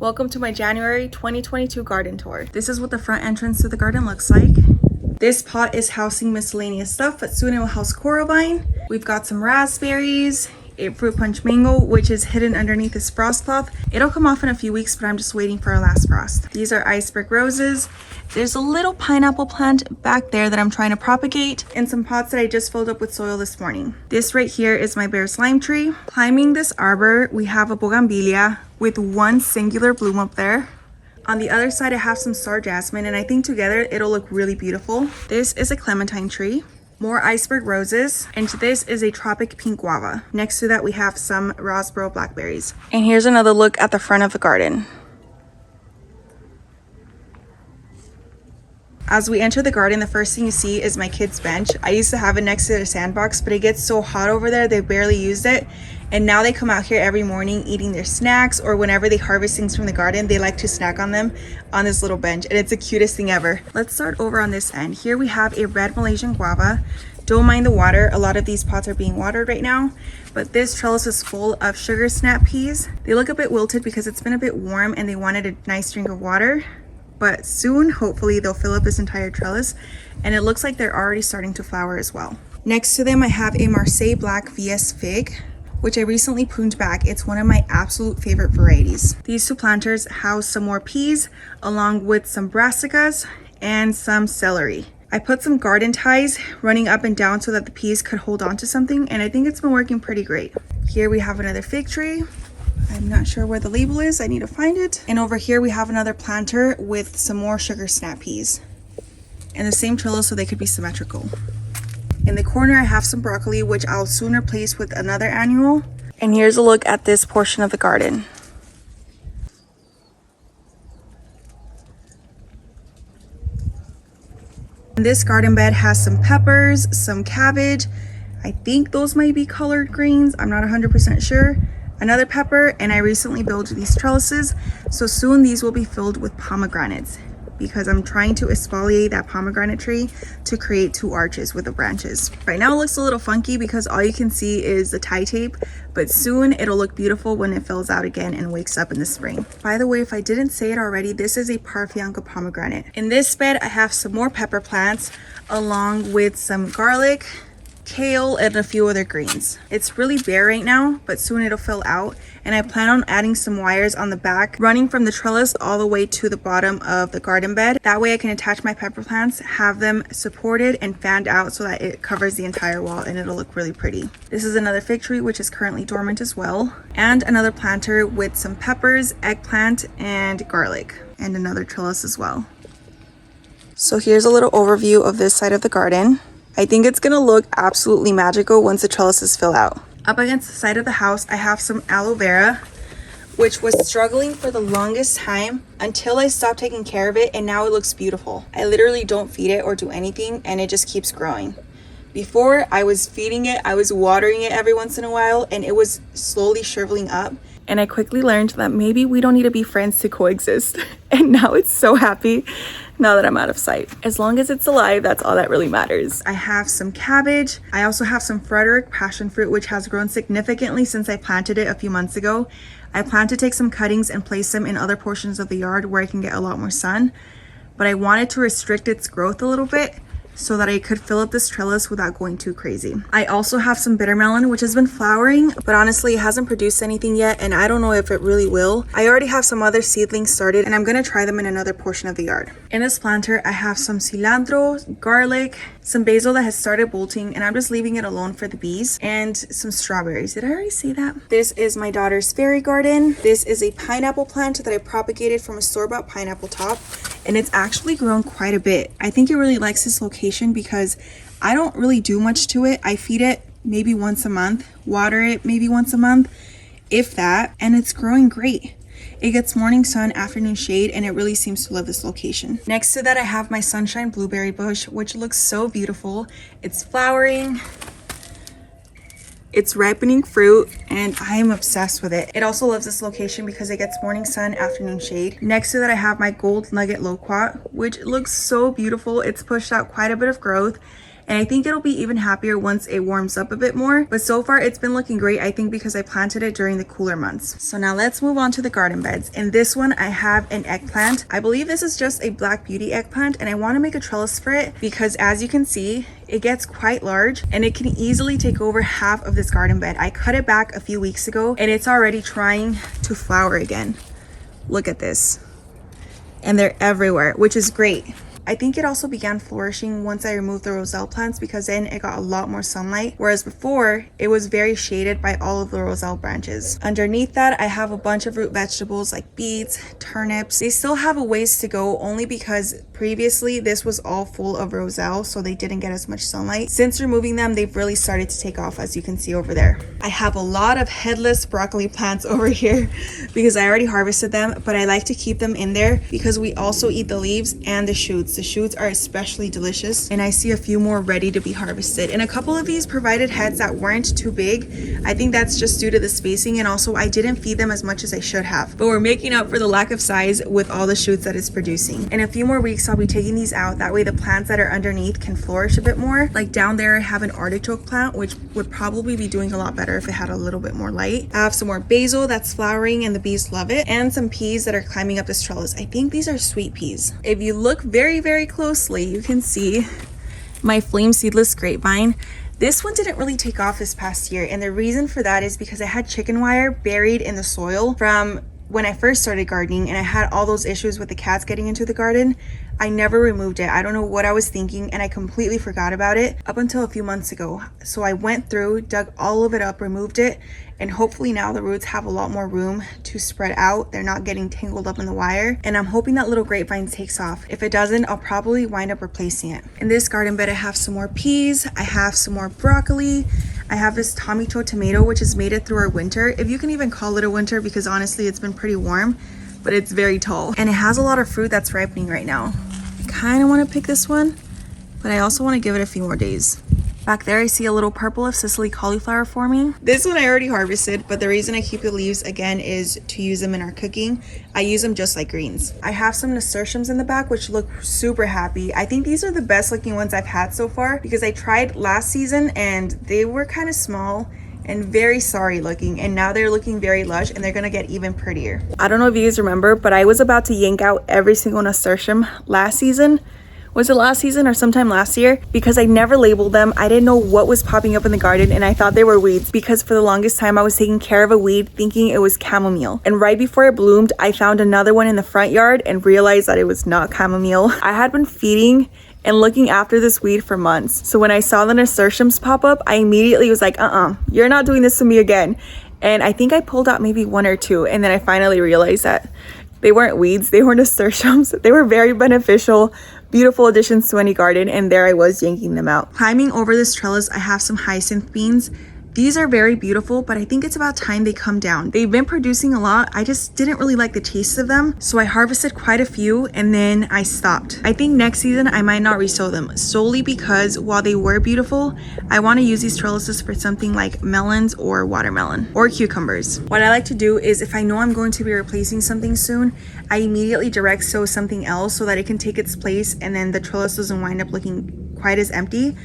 Welcome to my January 2022 garden tour. This is what the front entrance to the garden looks like. This pot is housing miscellaneous stuff, but soon it will house coral vine. We've got some raspberries, a fruit punch mango, which is hidden underneath this frost cloth. It'll come off in a few weeks, but I'm just waiting for our last frost. These are iceberg roses. There's a little pineapple plant back there that I'm trying to propagate, and some pots that I just filled up with soil this morning. This right here is my bear's lime tree. Climbing this arbor, we have a bougainvillea with one singular bloom up there. On the other side, I have some star jasmine, and I think together it'll look really beautiful. This is a clementine tree. More iceberg roses, and this is a tropic pink guava. Next to that, we have some Rosboro blackberries. And here's another look at the front of the garden. As we enter the garden, the first thing you see is my kids' bench. I used to have it next to their sandbox, but it gets so hot over there, they barely used it. And now they come out here every morning eating their snacks, or whenever they harvest things from the garden, they like to snack on them on this little bench. And it's the cutest thing ever. Let's start over on this end. Here we have a red Malaysian guava. Don't mind the water. A lot of these pots are being watered right now, but this trellis is full of sugar snap peas. They look a bit wilted because it's been a bit warm and they wanted a nice drink of water. But soon, hopefully, they'll fill up this entire trellis, and it looks like they're already starting to flower as well. Next to them, I have a Marseille Black VS Fig, which I recently pruned back. It's one of my absolute favorite varieties. These two planters house some more peas, along with some brassicas and some celery. I put some garden ties running up and down so that the peas could hold on to something, and I think it's been working pretty great. Here we have another fig tree. I'm not sure where the label is. I need to find it. And over here we have another planter with some more sugar snap peas. And the same trellis so they could be symmetrical. In the corner I have some broccoli, which I'll soon replace with another annual. And here's a look at this portion of the garden. This garden bed has some peppers, some cabbage. I think those might be collard greens. I'm not 100% sure. Another pepper, and I recently built these trellises, so soon these will be filled with pomegranates because I'm trying to exfoliate that pomegranate tree to create two arches with the branches. Right now it looks a little funky because all you can see is the tie tape, but soon it'll look beautiful when it fills out again and wakes up in the spring. By the way, if I didn't say it already, this is a Parfianca pomegranate. In this bed, I have some more pepper plants along with some garlic, kale, and a few other greens. It's really bare right now, but soon it'll fill out, and I plan on adding some wires on the back running from the trellis all the way to the bottom of the garden bed. That way I can attach my pepper plants, have them supported and fanned out so that it covers the entire wall and it'll look really pretty. This is another fig tree which is currently dormant as well, and another planter with some peppers, eggplant, and garlic, and another trellis as well. So here's a little overview of this side of the garden. I think it's gonna look absolutely magical once the trellises fill out. Up against the side of the house, I have some aloe vera, which was struggling for the longest time until I stopped taking care of it, and now it looks beautiful. I literally don't feed it or do anything, and it just keeps growing. Before, I was feeding it, I was watering it every once in a while, and it was slowly shriveling up. And I quickly learned that maybe we don't need to be friends to coexist. And now it's so happy now that I'm out of sight. As long as it's alive, that's all that really matters. I have some cabbage. I also have some Frederick passion fruit, which has grown significantly since I planted it a few months ago. I plan to take some cuttings and place them in other portions of the yard where I can get a lot more sun, but I wanted to restrict its growth a little bit so that I could fill up this trellis without going too crazy. I also have some bitter melon, which has been flowering, but honestly, it hasn't produced anything yet, and I don't know if it really will. I already have some other seedlings started, and I'm gonna try them in another portion of the yard. In this planter, I have some cilantro, garlic, some basil that has started bolting, and I'm just leaving it alone for the bees, and some strawberries. Did I already say that? This is my daughter's fairy garden. This is a pineapple plant that I propagated from a store-bought pineapple top, and it's actually grown quite a bit. I think it really likes this location because I don't really do much to it. I feed it maybe once a month, water it maybe once a month, if that, and it's growing great. It gets morning sun, afternoon shade, and it really seems to love this location. Next to that, I have my sunshine blueberry bush, which looks so beautiful. It's flowering, it's ripening fruit, and I am obsessed with it. It also loves this location because it gets morning sun, afternoon shade. Next to that, I have my gold nugget loquat, which looks so beautiful. It's pushed out quite a bit of growth, And I think it'll be even happier once it warms up a bit more. But so far it's been looking great, I think because I planted it during the cooler months. So now let's move on to the garden beds. In this one, I have an eggplant. I believe this is just a Black Beauty eggplant, and I want to make a trellis for it because as you can see, it gets quite large and it can easily take over half of this garden bed. I cut it back a few weeks ago and it's already trying to flower again. Look at this. And they're everywhere, which is great. I think it also began flourishing once I removed the roselle plants because then it got a lot more sunlight, whereas before it was very shaded by all of the roselle branches. Underneath that, I have a bunch of root vegetables like beets, turnips. They still have a ways to go only because previously this was all full of roselle, so they didn't get as much sunlight. Since removing them, they've really started to take off, as you can see over there. I have a lot of headless broccoli plants over here because I already harvested them, but I like to keep them in there because we also eat the leaves and the shoots. The shoots are especially delicious, and I see a few more ready to be harvested. And a couple of these provided heads that weren't too big. I think that's just due to the spacing, and also I didn't feed them as much as I should have. But we're making up for the lack of size with all the shoots that it's producing. In a few more weeks, I'll be taking these out. That way the plants that are underneath can flourish a bit more. Like down there, I have an artichoke plant, which would probably be doing a lot better if it had a little bit more light. I have some more basil that's flowering and the bees love it, and some peas that are climbing up this trellis. I think these are sweet peas. If you look very closely, you can see my flame seedless grapevine. This one didn't really take off this past year, and the reason for that is because I had chicken wire buried in the soil from when I first started gardening, and I had all those issues with the cats getting into the garden. I never removed it. I don't know what I was thinking, and I completely forgot about it up until a few months ago. So I went through, dug all of it up, removed it, and hopefully now the roots have a lot more room to spread out. They're not getting tangled up in the wire, and I'm hoping that little grapevine takes off. If it doesn't, I'll probably wind up replacing it. In this garden bed, I have some more peas, I have some more broccoli, I have this tomato tomato, which has made it through our winter, if you can even call it a winter, because honestly it's been pretty warm, but it's very tall and it has a lot of fruit that's ripening right now. I kind of want to pick this one, but I also want to give it a few more days. Back there, I see a little purple of Sicily cauliflower forming. This one I already harvested, but the reason I keep the leaves again is to use them in our cooking. I use them just like greens. I have some nasturtiums in the back, which look super happy. I think these are the best looking ones I've had so far because I tried last season and they were kind of small and very sorry looking, and now they're looking very lush and they're gonna get even prettier. I don't know if you guys remember, but I was about to yank out every single nasturtium last season. Was it last season or sometime last year? Because I never labeled them. I didn't know what was popping up in the garden, and I thought they were weeds because for the longest time I was taking care of a weed thinking it was chamomile. And right before it bloomed, I found another one in the front yard and realized that it was not chamomile. I had been feeding and looking after this weed for months. So when I saw the nasturtiums pop up, I immediately was like, you're not doing this to me again. And I think I pulled out maybe one or two, and then I finally realized that they weren't weeds, they were nasturtiums. They were very beneficial, beautiful additions to any garden, and there I was yanking them out. Climbing over this trellis, I have some hyacinth beans. These are very beautiful, but I think it's about time they come down. They've been producing a lot. I just didn't really like the taste of them, so I harvested quite a few and then I stopped. I think next season I might not resow them, solely because while they were beautiful, I want to use these trellises for something like melons or watermelon or cucumbers. What I like to do is if I know I'm going to be replacing something soon, I immediately direct sow something else so that it can take its place, and then the trellis doesn't wind up looking quite as empty.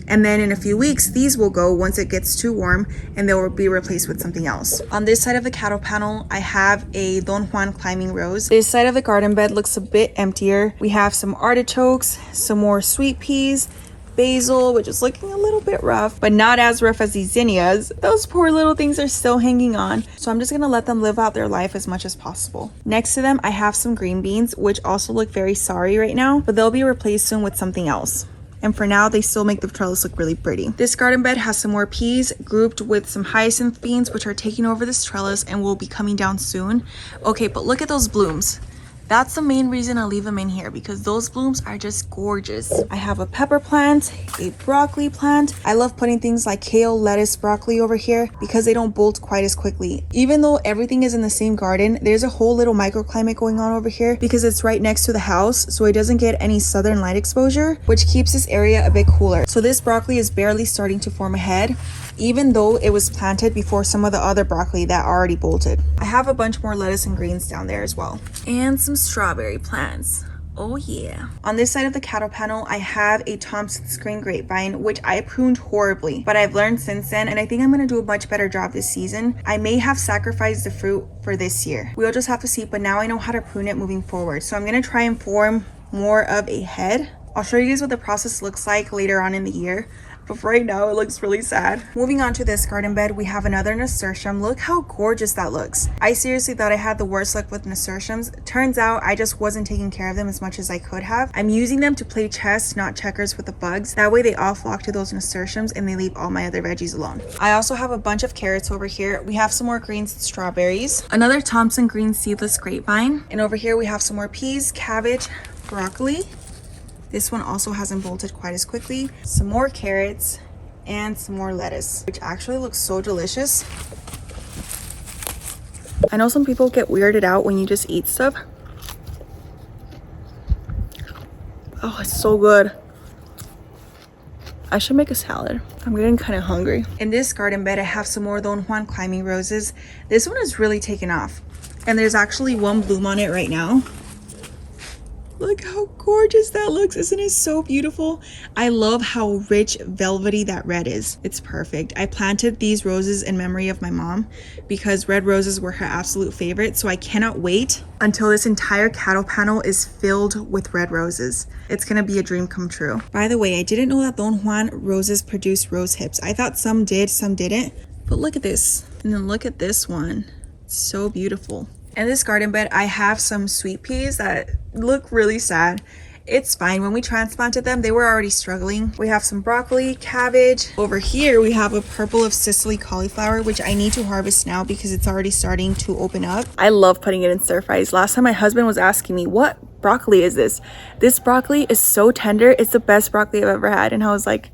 And then in a few weeks, these will go once it gets too warm, and they will be replaced with something else. On this side of the cattle panel, I have a Don Juan climbing rose. This side of the garden bed looks a bit emptier. We have some artichokes, some more sweet peas, basil, which is looking a little bit rough, but not as rough as these zinnias. Those poor little things are still hanging on, so I'm just gonna let them live out their life as much as possible. Next to them, I have some green beans, which also look very sorry right now, but they'll be replaced soon with something else. And for now, they still make the trellis look really pretty. This garden bed has some more peas grouped with some hyacinth beans, which are taking over this trellis and will be coming down soon. Okay, but look at those blooms. That's the main reason I leave them in here, because those blooms are just gorgeous. I have a pepper plant, a broccoli plant. I love putting things like kale, lettuce, broccoli over here because they don't bolt quite as quickly. Even though everything is in the same garden, there's a whole little microclimate going on over here because it's right next to the house, so it doesn't get any southern light exposure, which keeps this area a bit cooler. So this broccoli is barely starting to form a head, even though it was planted before some of the other broccoli that already bolted. I have a bunch more lettuce and greens down there as well. And some strawberry plants. Oh yeah. On this side of the cattle panel, I have a Thompson's green grapevine, which I pruned horribly, but I've learned since then, and I think I'm gonna do a much better job this season. I may have sacrificed the fruit for this year. We'll just have to see, but now I know how to prune it moving forward. So I'm gonna try and form more of a head. I'll show you guys what the process looks like later on in the year. But for right now, it looks really sad. Moving on to this garden bed, we have another nasturtium. Look how gorgeous that looks. I seriously thought I had the worst luck with nasturtiums. Turns out I just wasn't taking care of them as much as I could have. I'm using them to play chess, not checkers with the bugs. That way they all flock to those nasturtiums and they leave all my other veggies alone. I also have a bunch of carrots over here. We have some more greens and strawberries. Another Thompson green seedless grapevine. And over here we have some more peas, cabbage, broccoli. This one also hasn't bolted quite as quickly. Some more carrots and some more lettuce, which actually looks so delicious. I know some people get weirded out when you just eat stuff. Oh, it's so good. I should make a salad. I'm getting kind of hungry. In this garden bed, I have some more Don Juan climbing roses. This one is really taken off. And there's actually one bloom on it right now. Look how gorgeous that looks. Isn't it so beautiful? I love how rich velvety that red is. It's perfect. I planted these roses in memory of my mom because red roses were her absolute favorite. So I cannot wait until this entire cattle panel is filled with red roses. It's gonna be a dream come true. By the way, I didn't know that Don Juan roses produce rose hips. I thought some did, some didn't. But look at this. And then look at this one. It's so beautiful. In this garden bed, I have some sweet peas that look really sad. It's fine. When we transplanted them, they were already struggling. We have some broccoli, cabbage. Over here, we have a purple of Sicily cauliflower, which I need to harvest now because it's already starting to open up. I love putting it in stir fries. Last time my husband was asking me, what broccoli is this? This broccoli is so tender. It's the best broccoli I've ever had. And I was like,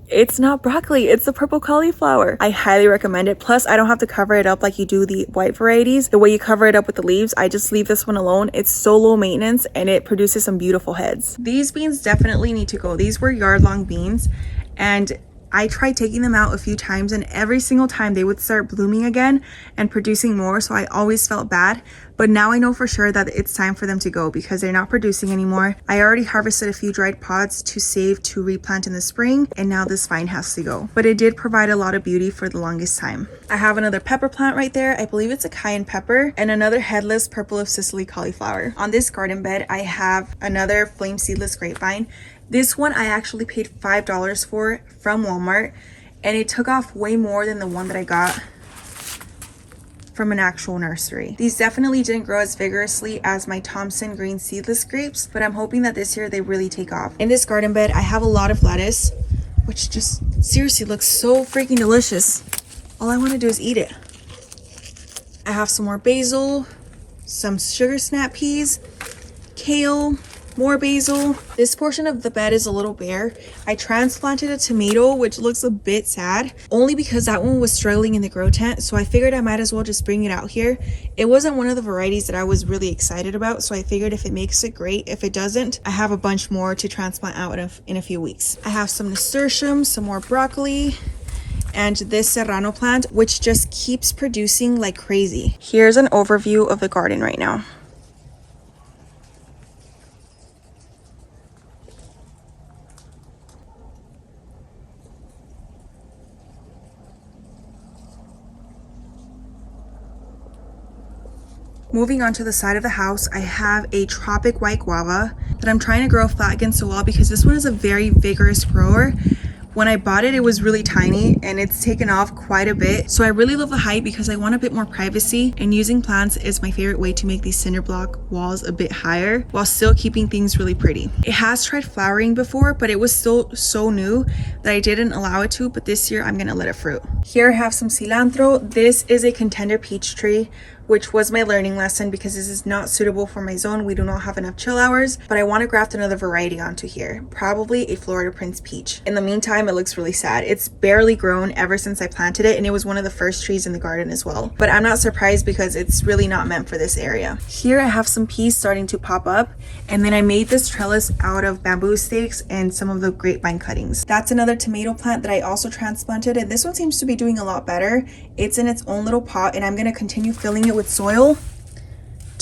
it's not broccoli, it's the purple cauliflower. I highly recommend it. Plus, I don't have to cover it up like you do the white varieties. The way you cover it up with the leaves, I just leave this one alone. It's so low maintenance and it produces some beautiful heads. These beans definitely need to go. These were yard-long beans and I tried taking them out a few times and every single time they would start blooming again and producing more, so I always felt bad. But now I know for sure that it's time for them to go because they're not producing anymore. I already harvested a few dried pods to save to replant in the spring, and now this vine has to go. But it did provide a lot of beauty for the longest time. I have another pepper plant right there. I believe it's a cayenne pepper, and another headless purple of Sicily cauliflower. On this garden bed, I have another flame seedless grapevine. This one I actually paid $5 for from Walmart, and it took off way more than the one that I got from an actual nursery. These definitely didn't grow as vigorously as my Thompson green seedless grapes, but I'm hoping that this year they really take off. In this garden bed, I have a lot of lettuce, which just seriously looks so freaking delicious. All I want to do is eat it. I have some more basil, some sugar snap peas, kale, more basil. This portion of the bed is a little bare. I transplanted a tomato, which looks a bit sad, only because that one was struggling in the grow tent, so I figured I might as well just bring it out here. It wasn't one of the varieties that I was really excited about, so I figured if it makes it, great. If it doesn't, I have a bunch more to transplant out in a few weeks. I have some nasturtiums, some more broccoli, and this serrano plant, which just keeps producing like crazy. Here's an overview of the garden right now. Moving on to the side of the house, I have a tropic white guava that I'm trying to grow flat against the wall because this one is a very vigorous grower. When I bought it, it was really tiny and it's taken off quite a bit. So I really love the height because I want a bit more privacy, and using plants is my favorite way to make these cinder block walls a bit higher while still keeping things really pretty. It has tried flowering before, but it was still so new that I didn't allow it to, but this year I'm gonna let it fruit. Here I have some cilantro. This is a contender peach tree, which was my learning lesson because this is not suitable for my zone. We do not have enough chill hours, but I want to graft another variety onto here, probably a Florida Prince peach. In the meantime, it looks really sad. It's barely grown ever since I planted it, and it was one of the first trees in the garden as well. But I'm not surprised because it's really not meant for this area. Here I have some peas starting to pop up, and then I made this trellis out of bamboo stakes and some of the grapevine cuttings. That's another tomato plant that I also transplanted, and this one seems to be doing a lot better. It's in its own little pot, and I'm going to continue filling it with soil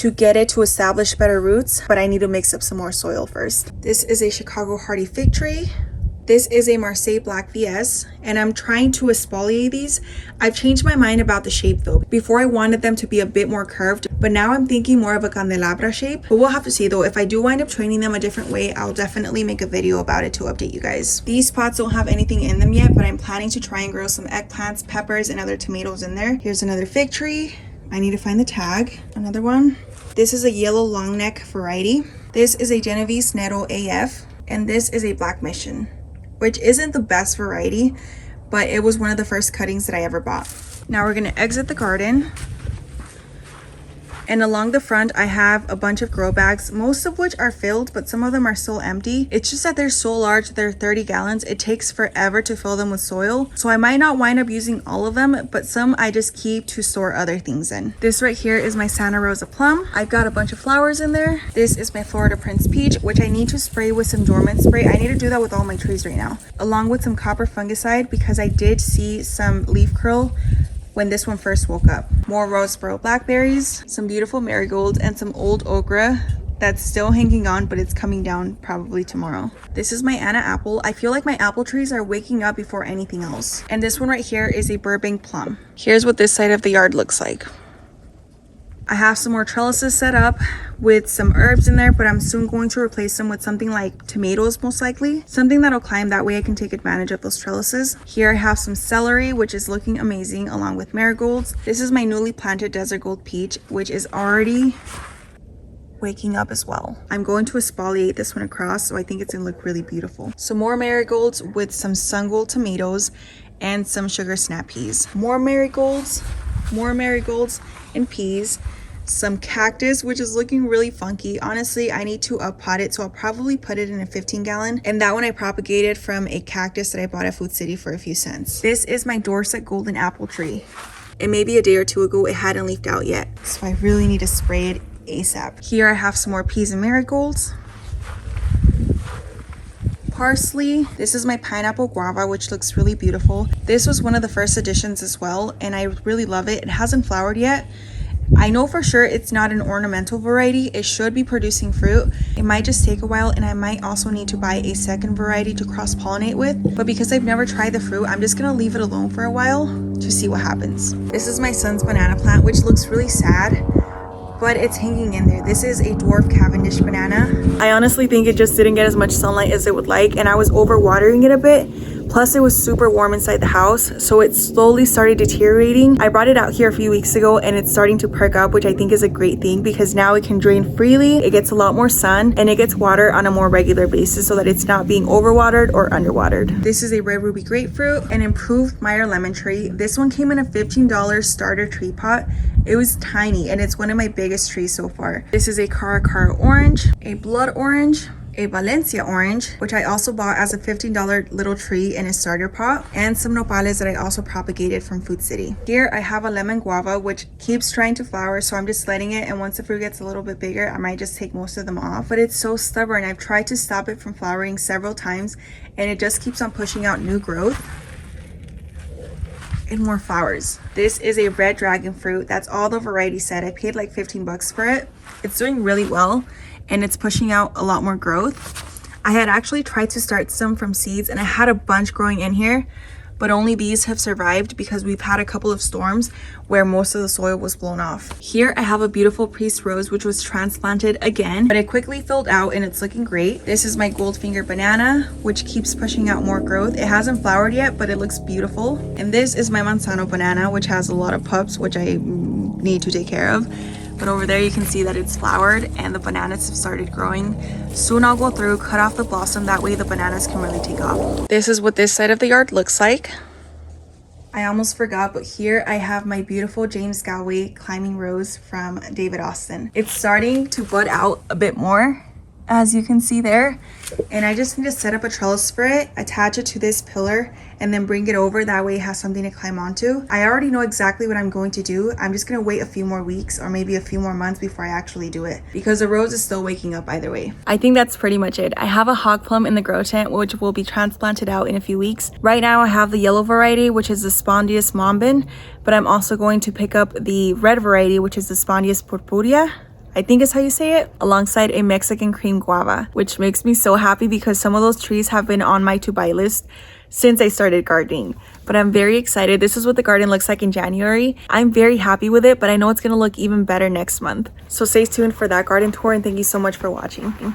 to get it to establish better roots, but I need to mix up some more soil first. This is a Chicago Hardy fig tree. This is a Marseille Black VS, and I'm trying to exfoliate these. I've changed my mind about the shape though. Before I wanted them to be a bit more curved, but now I'm thinking more of a candelabra shape. But we'll have to see though. If I do wind up training them a different way, I'll definitely make a video about it to update you guys. These pots don't have anything in them yet, but I'm planning to try and grow some eggplants, peppers, and other tomatoes in there. Here's another fig tree. I need to find the tag. Another one. This is a yellow long neck variety. This is a Genovese Netto AF, and this is a Black Mission, which isn't the best variety, but it was one of the first cuttings that I ever bought. Now we're gonna exit the garden. And along the front, I have a bunch of grow bags, most of which are filled, but some of them are still empty. It's just that they're so large, they're 30 gallons. It takes forever to fill them with soil. So I might not wind up using all of them, but some I just keep to store other things in. This right here is my Santa Rosa plum. I've got a bunch of flowers in there. This is my Florida Prince peach, which I need to spray with some dormant spray. I need to do that with all my trees right now, along with some copper fungicide, because I did see some leaf curl when this one first woke up. More Roseboro blackberries, some beautiful marigolds, and some old okra that's still hanging on, but it's coming down probably tomorrow. This is my Anna apple. I feel like my apple trees are waking up before anything else. And this one right here is a Burbank plum. Here's what this side of the yard looks like. I have some more trellises set up with some herbs in there, but I'm soon going to replace them with something like tomatoes, most likely. Something that'll climb, that way I can take advantage of those trellises. Here I have some celery, which is looking amazing, along with marigolds. This is my newly planted desert gold peach, which is already waking up as well. I'm going to exfoliate this one across, so I think it's gonna look really beautiful. Some more marigolds with some sun gold tomatoes and some sugar snap peas. More marigolds and peas. Some cactus, which is looking really funky. Honestly, I need to pot it, so I'll probably put it in a 15-gallon. And that one I propagated from a cactus that I bought at Food City for a few cents. This is my Dorset golden apple tree. And maybe a day or two ago, it hadn't leafed out yet, so I really need to spray it ASAP. Here I have some more peas and marigolds. Parsley. This is my pineapple guava, which looks really beautiful. This was one of the first additions as well, and I really love it. It hasn't flowered yet. I know for sure it's not an ornamental variety. It should be producing fruit. It might just take a while, and I might also need to buy a second variety to cross-pollinate with. But because I've never tried the fruit, I'm just gonna leave it alone for a while to see what happens. This is my son's banana plant, which looks really sad, but it's hanging in there. This is a dwarf Cavendish banana. I honestly think it just didn't get as much sunlight as it would like, and I was overwatering it a bit. Plus it was super warm inside the house, so it slowly started deteriorating. I brought it out here a few weeks ago, and it's starting to perk up, which I think is a great thing, because now it can drain freely, it gets a lot more sun, and it gets water on a more regular basis, so that it's not being overwatered or underwatered. This is a red ruby grapefruit, an improved Meyer lemon tree. This one came in a $15 starter tree pot. It was tiny, and it's one of my biggest trees so far. This is a Cara Cara orange, a blood orange, a Valencia orange, which I also bought as a $15 little tree in a starter pot, and some nopales that I also propagated from Food City. Here I have a lemon guava, which keeps trying to flower, so I'm just letting it, and once the fruit gets a little bit bigger, I might just take most of them off. But it's so stubborn. I've tried to stop it from flowering several times, and it just keeps on pushing out new growth and more flowers. This is a red dragon fruit. That's all the variety said. I paid like 15 bucks for it. It's doing really well, and it's pushing out a lot more growth. I had actually tried to start some from seeds, and I had a bunch growing in here, but only these have survived because we've had a couple of storms where most of the soil was blown off. Here I have a beautiful priest rose, which was transplanted again, but it quickly filled out and it's looking great. This is my goldfinger banana, which keeps pushing out more growth. It hasn't flowered yet, but it looks beautiful. And this is my manzano banana, which has a lot of pups, which I need to take care of. But over there you can see that it's flowered and the bananas have started growing. Soon I'll go through, cut off the blossom, that way the bananas can really take off. This is what this side of the yard looks like. I almost forgot, but here I have my beautiful James Galway climbing rose from David Austin. It's starting to bud out a bit more, as you can see there, and I just need to set up a trellis for it, attach it to this pillar, and then bring it over. That way it has something to climb onto. I already know exactly what I'm going to do. I'm just gonna wait a few more weeks or maybe a few more months before I actually do it, because the rose is still waking up either way. I think that's pretty much it. I have a hog plum in the grow tent, which will be transplanted out in a few weeks. Right now I have the yellow variety, which is the Spondius mombin, but I'm also going to pick up the red variety, which is the Spondius purpurea. I think is how you say it, alongside a Mexican cream guava, which makes me so happy because some of those trees have been on my to buy list since I started gardening. But I'm very excited. This is what the garden looks like in January. I'm very happy with it, but I know it's gonna look even better next month. So stay tuned for that garden tour, and thank you so much for watching.